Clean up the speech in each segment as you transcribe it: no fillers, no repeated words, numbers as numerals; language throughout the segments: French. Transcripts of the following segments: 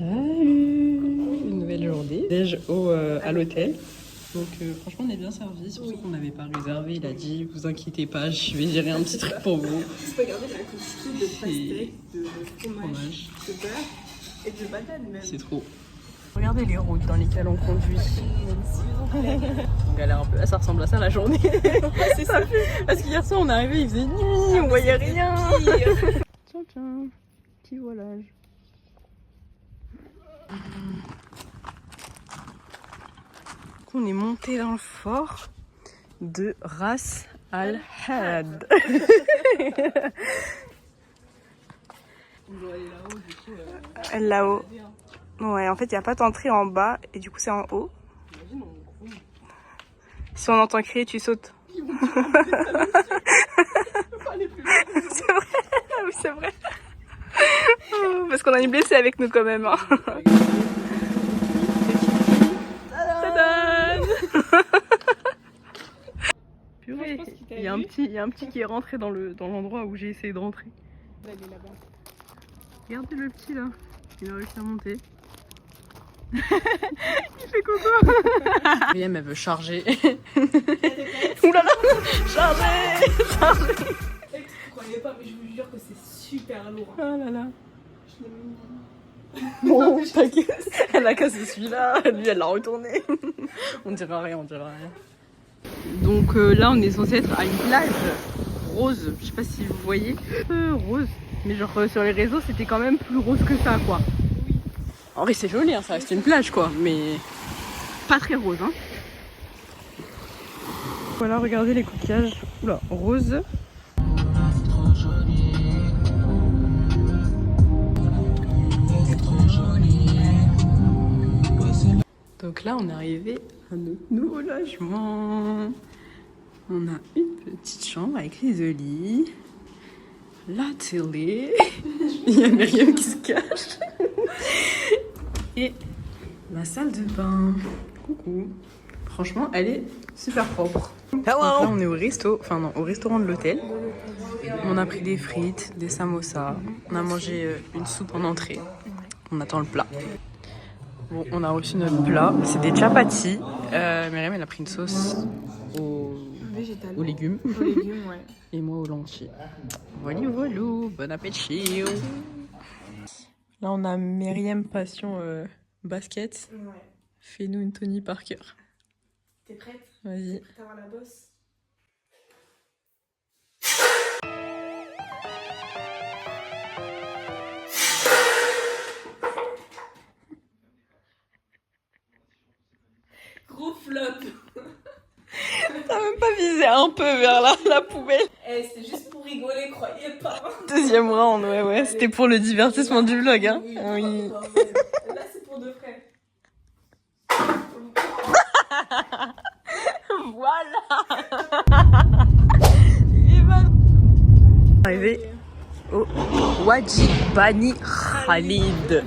Salut! Une nouvelle journée. Déj à l'hôtel. Donc franchement on est bien servi, c'est pour ça qu'on n'avait pas réservé. Il a dit vous inquiétez pas, je vais gérer un petit truc pour vous. Tu peux regarder la quantité de pastèques, de fromage, de beurre et de bananes même. C'est trop. Regardez les routes dans lesquelles on conduit. On galère un peu. Ça ressemble à ça la journée. C'est ça. Parce qu'hier soir on est arrivé, il faisait nuit, on voyait rien. Tiens, tiens, petit voilage. On est monté dans le fort de Ras Al Had. On doit aller là-haut, du coup. Là-haut. Ouais, en fait, il n'y a pas d'entrée en bas et du coup, c'est en haut. Imagine, on grouille. Si on entend crier, tu sautes. C'est vrai, oui, c'est vrai. Parce qu'on a une blessée avec nous quand même. Hein. Purée, il y a un petit qui est rentré dans l'endroit où j'ai essayé de rentrer. Regardez le petit là, il a réussi à monter. Il fait coucou. Myriam elle veut charger. Oulala, charger. Vous croyez pas, mais je vous jure que c'est super lourd. Oh là là. Je l'ai mis. Bon, t'inquiète. Elle a cassé celui-là, lui elle l'a retourné. On dira rien, on dira rien. Donc là on est censé être à une plage rose, je sais pas si vous voyez. Rose, mais genre sur les réseaux c'était quand même plus rose que ça quoi. Oui. En vrai c'est joli, hein, ça reste une plage quoi, mais pas très rose. Hein. Voilà, regardez les coquillages. Oula, rose. Donc là, on est arrivé à notre nouveau logement. On a une petite chambre avec les lits, la télé, il y a Myriam qui se cache, et la salle de bain. Coucou. Franchement, elle est super propre. Donc là, on est au au restaurant de l'hôtel. On a pris des frites, des samosas. On a mangé une soupe en entrée. On attend le plat. Bon, on a reçu notre plat, c'est des chapatis. Myriam elle a pris une sauce aux légumes. Aux légumes, ouais. Et moi aux lentilles. Voilà, voilà, bon appétit. Là on a Myriam passion basket. Ouais. Fais-nous une Tony Parker. T'es prête? Vas-y. T'es prête à avoir la bosse? Gros flop. T'as même pas visé un peu vers la poubelle. Eh, c'était juste pour rigoler, croyez pas. Deuxième round, ouais. C'était pour le divertissement du vlog, hein. Oui. Oui. Là, c'est pour de vrai. Voilà. Arrivé au Wadi Bani Khalid.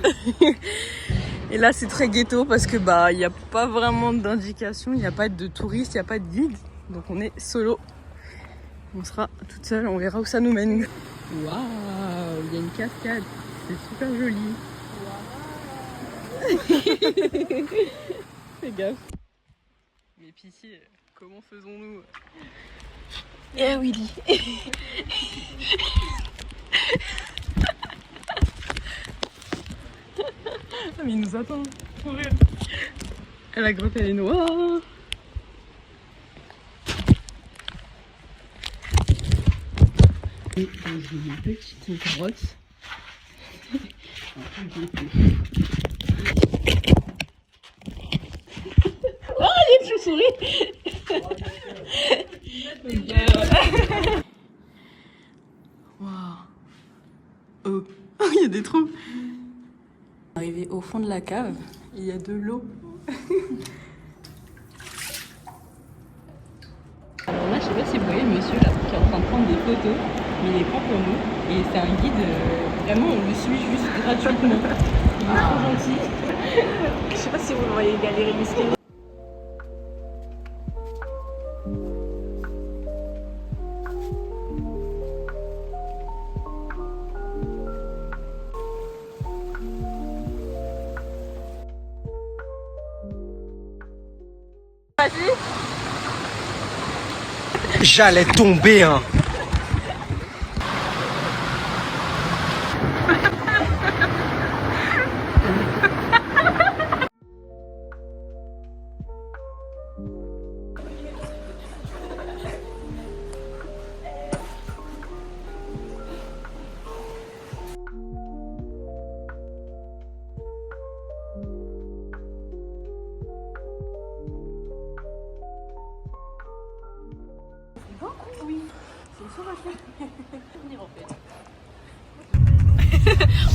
Et là c'est très ghetto parce que bah il n'y a pas vraiment d'indication, il n'y a pas de touristes, il n'y a pas de guide. Donc on est solo. On sera toute seule, on verra où ça nous mène. Waouh, il y a une cascade, c'est super joli. Wow. Fais gaffe. Mais Pissy, comment faisons-nous? Eh Willy. Ah, mais il nous attend. Pour rire. La grotte elle est noire. Et j'ai une petite grotte. Oh, il y a une chauve-souris. Waouh. Oh, il y a des trous. Arrivé au fond de la cave, il y a de l'eau. Alors là, je sais pas si vous voyez le monsieur là qui est en train de prendre des photos, mais il est pas pour nous. Et c'est un guide, vraiment on le suit juste gratuitement. Il est trop gentil. Je sais pas si vous le voyez galérer, miskin. J'allais tomber, hein.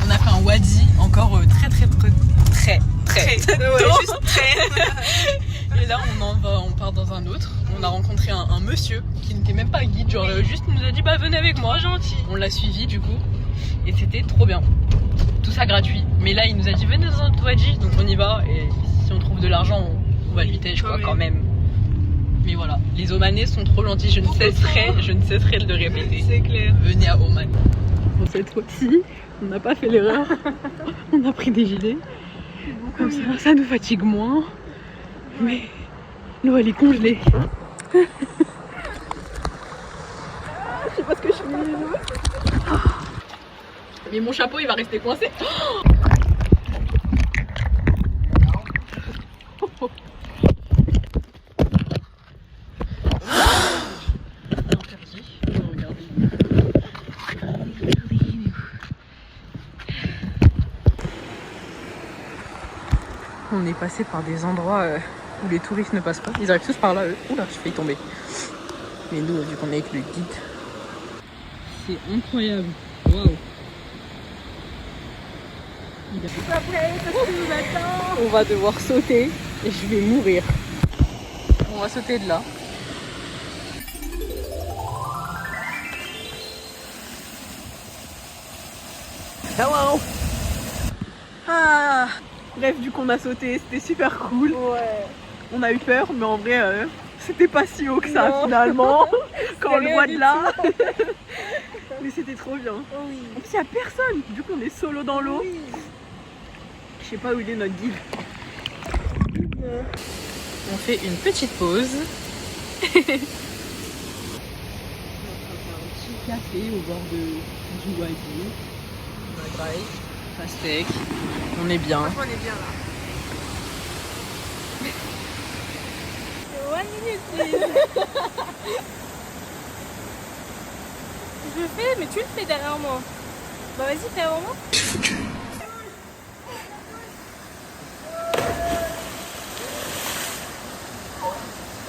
On a fait un wadi encore très et là on part dans un autre. On a rencontré un monsieur qui n'était même pas guide, genre juste nous a dit bah venez avec moi, gentil. On l'a suivi du coup et c'était trop bien. Tout ça gratuit. Mais là il nous a dit venez dans un autre wadi, donc on y va et si on trouve de l'argent on va lui tèche quoi quand même. Mais voilà, les Omanais sont trop gentils, je ne cesserai de le répéter. C'est clair. Venez à Oman. Pour cette fois-ci, on n'a pas fait l'erreur. On a pris des gilets. Comme ça nous fatigue moins. Mais l'eau elle est congelée. Je sais pas ce que je suis mis. Mais mon chapeau il va rester coincé. On est passé par des endroits où les touristes ne passent pas. Ils arrivent tous par là, eux. Oula, je failli tomber. Mais nous, vu qu'on est avec le guide, c'est incroyable. Waouh. On va devoir sauter et je vais mourir. On va sauter de là. Hello. Ah, bref, du coup on a sauté, c'était super cool. Ouais. On a eu peur, mais en vrai, c'était pas si haut que ça Non. finalement. Quand on le voit de là. tout. Mais c'était trop bien. Oh oui. En plus, il y a personne. Du coup, on est solo dans l'eau. Oui. Je sais pas où il est notre guide. On fait une petite pause. On va faire un petit café au bord du wadi. Bye, pastèque. On est bien. On est bien là. C'est 1 minute, please. Je fais, mais tu le fais derrière moi. Bah vas-y, fais avant moi.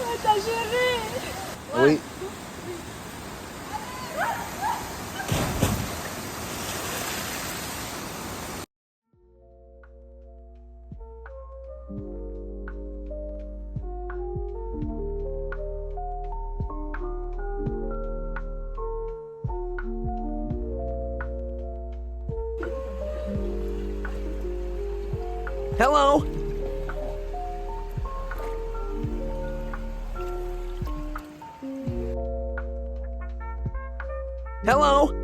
Ouais, t'as géré. Oui. Hello. Hello.